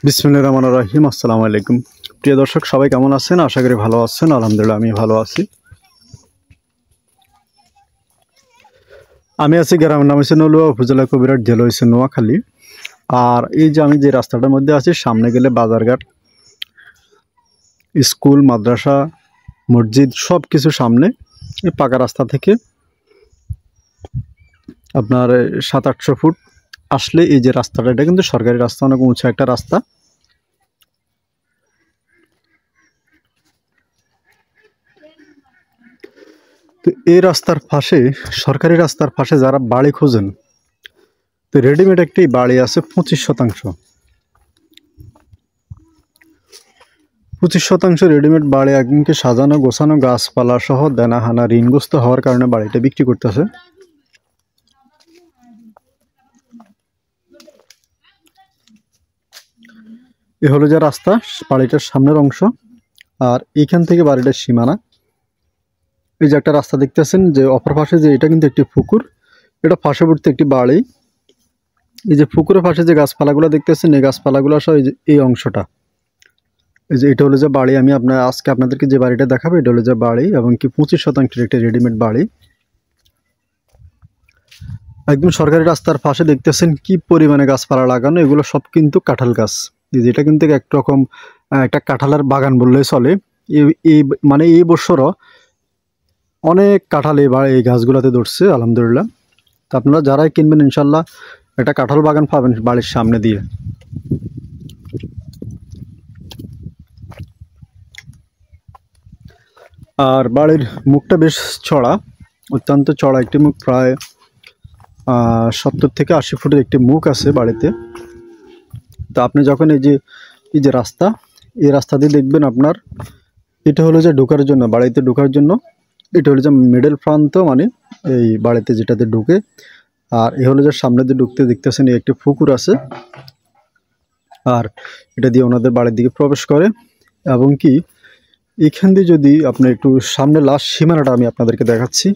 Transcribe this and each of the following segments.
বিসমিল্লাহির রহমানির রহিম। আসসালামু আলাইকুম। প্রিয় দর্শক, সবাই কেমন আছেন? আশা করি ভালো আছেন। আলহামদুলিল্লাহ আমি ভালো আছি। আমি আছি গ্রামের নাম হচ্ছে নলুয়া, উপজেলা কবিরহাট, জেলা হচ্ছে নোয়াখালী। আর এই যে আমি যে রাস্তাটার মধ্যে আছি, সামনে গেলে বাজারঘাট, স্কুল, মাদ্রাসা, মসজিদ সব কিছু সামনে। এই পাকা রাস্তা থেকে আপনার 700-800 ফুট আসলে এই যে রাস্তাটা, এটা কিন্তু সরকারি রাস্তা, অনেক উঁচু একটা রাস্তা। তো এই রাস্তার পাশে, সরকারি রাস্তার পাশে যারা বাড়ি খোঁজেন, তো রেডিমেড একটি বাড়ি আছে 25%। 25% রেডিমেড বাড়ি একদমকে সাজানো গোছানো, গাছপালা সহ দেনাহানা ঋণগ্রস্ত হওয়ার কারণে বাড়িটা বিক্রি করতেছে। এ হলো যে রাস্তা, বাড়িটার সামনের অংশ। আর এইখান থেকে বাড়িটার সীমানা। এই যে একটা রাস্তা দেখতেছেন, যে অপর পাশে যে এটা কিন্তু একটি পুকুর, এটা পার্শ্ববর্তী একটি বাড়ি। এই যে পুকুরের পাশে যে গাছপালাগুলো দেখতেছেন, এই গাছপালাগুলো সহ এই অংশটা, এই যে এটা হলো যে বাড়ি। আমি আজকে আপনাদেরকে যে বাড়িটা দেখাবো, এটা হলো যে বাড়ি, এবং কি 25% একটি রেডিমেড বাড়ি। একদম সরকারি রাস্তার পাশে দেখতেছেন কি পরিমাণে গাছপালা লাগানো, এগুলো সব কিন্তু কাঁঠাল গাছ। যেটা কিন্তু একরকম একটা কাঁঠালের বাগান বললেই চলে। এই মানে এই বছরও অনেক কাঁঠাল এই গাছগুলোতে ধরছে, আলহামদুলিল্লাহ। তো আপনারা যারাই কিনবেন, ইনশাল্লাহ একটা কাঁঠাল বাগান পাবেন বাড়ির সামনে দিয়ে। আর বাড়ির মুখটা বেশ চড়া, অত্যন্ত চড়া একটি মুখ, প্রায় 70 থেকে 80 ফুটের একটি মুখ আছে বাড়িতে। তো আপনি যখন এই যে রাস্তা, এই রাস্তা দিয়ে দেখবেন আপনার, এটা হলো যে ঢোকার জন্য, বাড়িতে ঢোকার জন্য। এটা হলো যে মিডল প্রান্ত, মানে এই বাড়িতে যেটাতে ঢুকে। আর এ হলো যে সামনে দিয়ে ঢুকতে দেখতেছেন এই একটি পুকুর আছে। আর এটা দিয়ে ওনাদের বাড়ির দিকে প্রবেশ করে। এবং কি এখান দিয়ে যদি আপনি একটু সামনে লাস্ট সীমানাটা আমি আপনাদেরকে দেখাচ্ছি।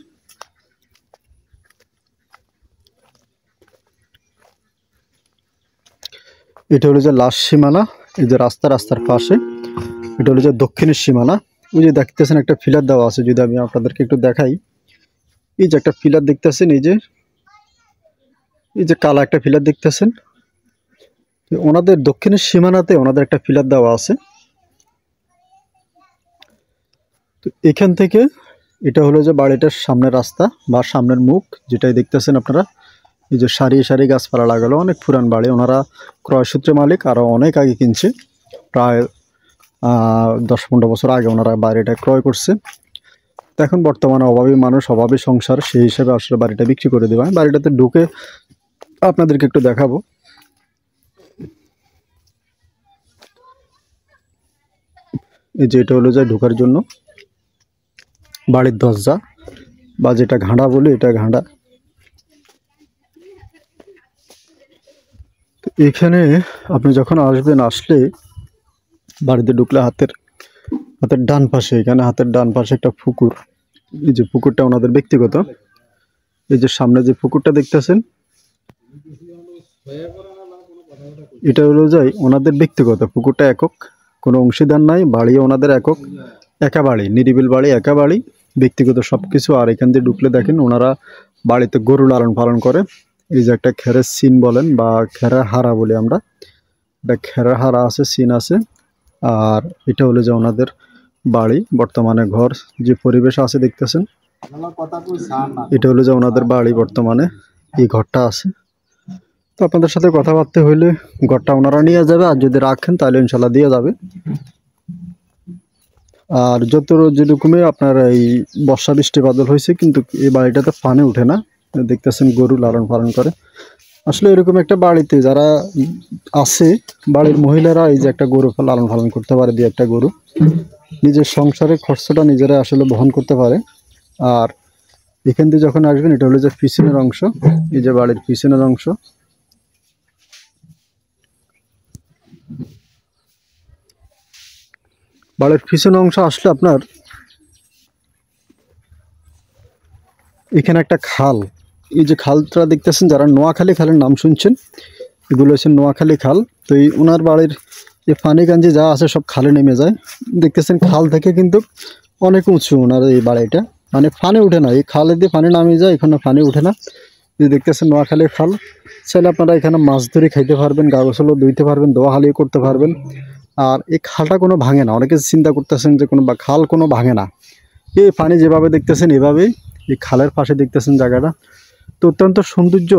এটা হলো যে লাস্ট সীমানা। এই যে রাস্তার পাশে এটা হলো যে দক্ষিণের সীমানা। ওই যে দেখতেছেন একটা ফিলার দেওয়া আছে, যদি আমি আপনাদেরকে একটু দেখাই। এই যে একটা ফিলার দেখতেছেন, এই যে কালা একটা ফিলার দেখতেছেন, ওনাদের দক্ষিণের সীমানাতে ওনাদের একটা ফিলার দেওয়া আছে। তো এখান থেকে এটা হলো যে বাড়িটার সামনের রাস্তা বা সামনের মুখ, যেটাই দেখতেছেন আপনারা। এই যে সারি সারি গাছপালা লাগালো, অনেক পুরান বাড়ি। ওনারা ক্রয়সূত্রে মালিক, আরও অনেক আগে কিনছে, প্রায় 10-15 বছর আগে ওনারা বাড়িটা ক্রয় করছে। তো এখন বর্তমানে অভাবী মানুষ, অভাবী সংসার, সেই হিসেবে আসলে বাড়িটা বিক্রি করে দেবে। আমি বাড়িটাতে ঢুকে আপনাদেরকে একটু দেখাবো। এই যে এটা হলো যে ঢোকার জন্য বাড়ির দরজা, বা যেটা ঘাঁড়া বলি, এটা ঘাঁড়া। তো এখানে আপনি যখন আসবেন, আসলে বাড়িতে ঢুকলে হাতের ডান পাশে, এখানে হাতের ডান পাশে একটা পুকুর। এই যে পুকুরটা ওনাদের ব্যক্তিগত। এই যে সামনে যে পুকুরটা দেখতেছেন, এটা হলো যাই ওনাদের ব্যক্তিগত পুকুরটা, একক, কোনো অংশীদার নাই। বাড়িও ওনাদের একক, একা বাড়ি, নিরিবিল বাড়ি, একা বাড়ি, ব্যক্তিগত সব কিছু। আর এখান দিয়ে ঢুকলে দেখেন ওনারা বাড়িতে গরু লালন পালন করে। এই যে একটা খেরের সিন বলেন, বা খেরা হারা বলি আমরা, এটা খেরা হারা আছে, সিন আছে। আর এটা হলো যে ওনাদের বাড়ি, বর্তমানে ঘর যে পরিবেশ আছে দেখতেছেন, এটা হলো যে ওনাদের বাড়ি, বর্তমানে এই ঘরটা আছে। তো আপনাদের সাথে কথাবার্তা হইলে ঘরটা ওনারা নিয়ে যাবে, আর যদি রাখেন তাহলে ইনশাল্লাহ দিয়ে যাবে। আর যেরকমই আপনার এই বর্ষা বৃষ্টি বাদল হয়েছে, কিন্তু এই বাড়িটাতে পানি উঠে না। দেখতেছেন গরু লালন পালন করে। আসলে এরকম একটা বাড়িতে যারা আছে, বাড়ির মহিলারা এই যে একটা গরু লালন পালন করতে পারে, দিয়ে একটা গরু, নিজের সংসারের খরচটা নিজেরা আসলে বহন করতে পারে। আর এখান দিয়ে যখন আসবেন, এটা হলো যে পিছনের অংশ, এই যে বাড়ির পিছনের অংশ। বাড়ির পিছনের অংশ আসলে আপনার এখানে একটা খাল, এই যে খালটা দেখতেছেন, যারা নোয়াখালী খালের নাম শুনছেন, এগুলো হচ্ছে নোয়াখালী খাল। তো এই ওনার বাড়ির এই পানিকাঞ্জি যা আছে সব খালে নেমে যায়। দেখতেছেন খাল থেকে কিন্তু অনেক উঁচু ওনার এই বাড়িটা, মানে পানি উঠে না, এই খালে দিয়ে পানি নামিয়ে যায়, এখানে পানি উঠে না। এই দেখতেছেন নোয়াখালীর খাল, চাইলে আপনারা এখানে মাছ ধরে খাইতে পারবেন, গা গোসলও ধুইতে পারবেন, দোয়াহালি করতে পারবেন। আর এই খালটা কোনো ভাঙে না, অনেকে চিন্তা করতেছেন যে কোনো খাল কোনো ভাঙে না, এই পানি যেভাবে দেখতেছেন এভাবেই এই খালের পাশে দেখতেছেন জায়গাটা। তো অত্যন্ত সৌন্দর্য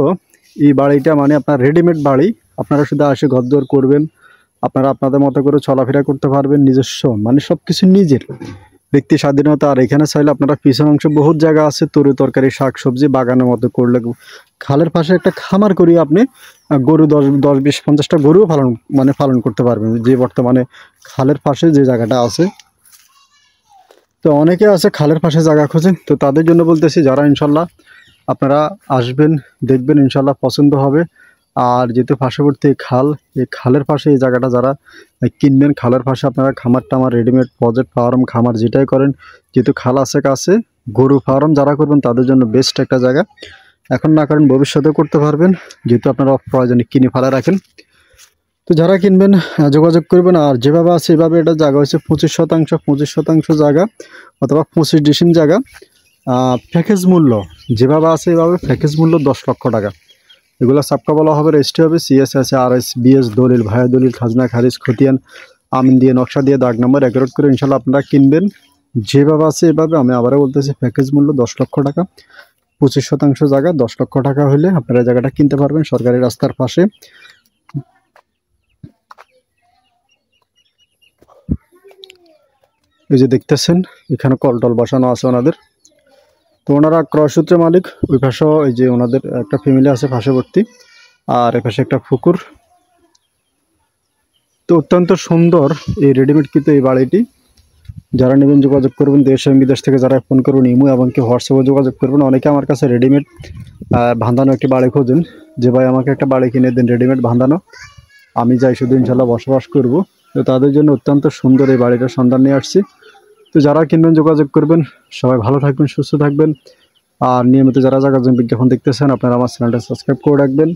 এই বাড়িটা, মানে আপনার রেডিমেড বাড়ি, আপনারা শুধু আসে ঘরদোর করবেন, আপনারা আপনাদের মতো করে চলাফেরা করতে পারবেন, নিজস্ব মানে সব কিছু নিজের ব্যক্তি স্বাধীনতা। আর এখানে চাইলে আপনারা পিছন অংশ বহুত জায়গা আছে, তরি তরকারি শাক সবজি বাগানের মতো করলে, খালের পাশে একটা খামার করিয়ে আপনি গরু 10, 20, 50টা গরুও পালন করতে পারবেন, যে বর্তমানে খালের পাশে যে জায়গাটা আছে। তো অনেকে আছে খালের পাশে জায়গা খোঁজেন, তো তাদের জন্য বলতেছি যারা ইনশাল্লাহ আপনারা আসবেন, দেখবেন, ইনশাল্লাহ পছন্দ হবে। আর যেহেতু পার্শ্ববর্তী খাল, এই খালের পাশে এই জায়গাটা যারা কিনবেন, খালের পাশে আপনারা খামার টামার রেডিমেড প্রজেক্ট ফার্ম খামার যেটাই করেন, যেহেতু খাল আছে কাছে, গরু ফার্ম যারা করবেন তাদের জন্য বেস্ট একটা জায়গা। এখন না করেন ভবিষ্যতেও করতে পারবেন, যেহেতু আপনারা প্রয়োজনে কিনে ফেলা রাখেন। তো যারা কিনবেন যোগাযোগ করবেন। আর যেভাবে আছে এভাবে এটা জায়গা হচ্ছে 25% জায়গা অথবা 25 ডিসিম জায়গা। প্যাকেজ মূল্য যেভাবে আছে এভাবে প্যাকেজ মূল্য 10 লক্ষ টাকা। এগুলো সাবকা বলা হবে, রেজিস্ট্রি হবে, সিএস আছে, আরএস, বিএস, দলিল, ভায়া দলিল, খাজনা খারিজ, খতিয়ান, আমিন দিয়ে, নকশা দিয়ে, দাগ নম্বর একারোট করে ইনশাল্লাহ আপনারা কিনবেন। যেভাবে আছে এভাবে, আমি আবারও বলতেছি প্যাকেজ মূল্য 10 লক্ষ টাকা, 25% জায়গা 10 লক্ষ টাকা হলে আপনারা জায়গাটা কিনতে পারবেন সরকারি রাস্তার পাশে। এই যে দেখতেছেন এখানে কলটল বসানো আছে ওনাদের। তো ওনারা ক্রয়সূত্রে মালিক। ওই পাশেও এই যে ওনাদের একটা ফ্যামিলি আছে পার্শ্ববর্তী, আর এ পাশে একটা পুকুর। তো অত্যন্ত সুন্দর এই রেডিমেড কিন্তু এই বাড়িটি। যারা নেবেন যোগাযোগ করবেন, দেশ এবং বিদেশ থেকে যারা ফোন করবেন, ইমো এবং কি হোয়াটসঅ্যাপে যোগাযোগ করবেন। অনেকে আমার কাছে রেডিমেড বাঁধানো একটি বাড়ি খোঁজেন, যে ভাই আমাকে একটা বাড়ি কিনে দিন রেডিমেড বাঁধানো, আমি যাই শুধু ইনশাল্লাহ বসবাস করব। তো তাদের জন্য অত্যন্ত সুন্দর এই বাড়িটার সন্ধান নিয়ে আসছি। তো যারা কিনবেন যোগাযোগ করবেন। সবাই ভালো থাকবেন, সুস্থ থাকবেন। আর নিয়মিত যারা জায়গার জন্য বিজ্ঞাপন দেখতেছেন আপনারা আমার চ্যানেলটা সাবস্ক্রাইব করে রাখবেন।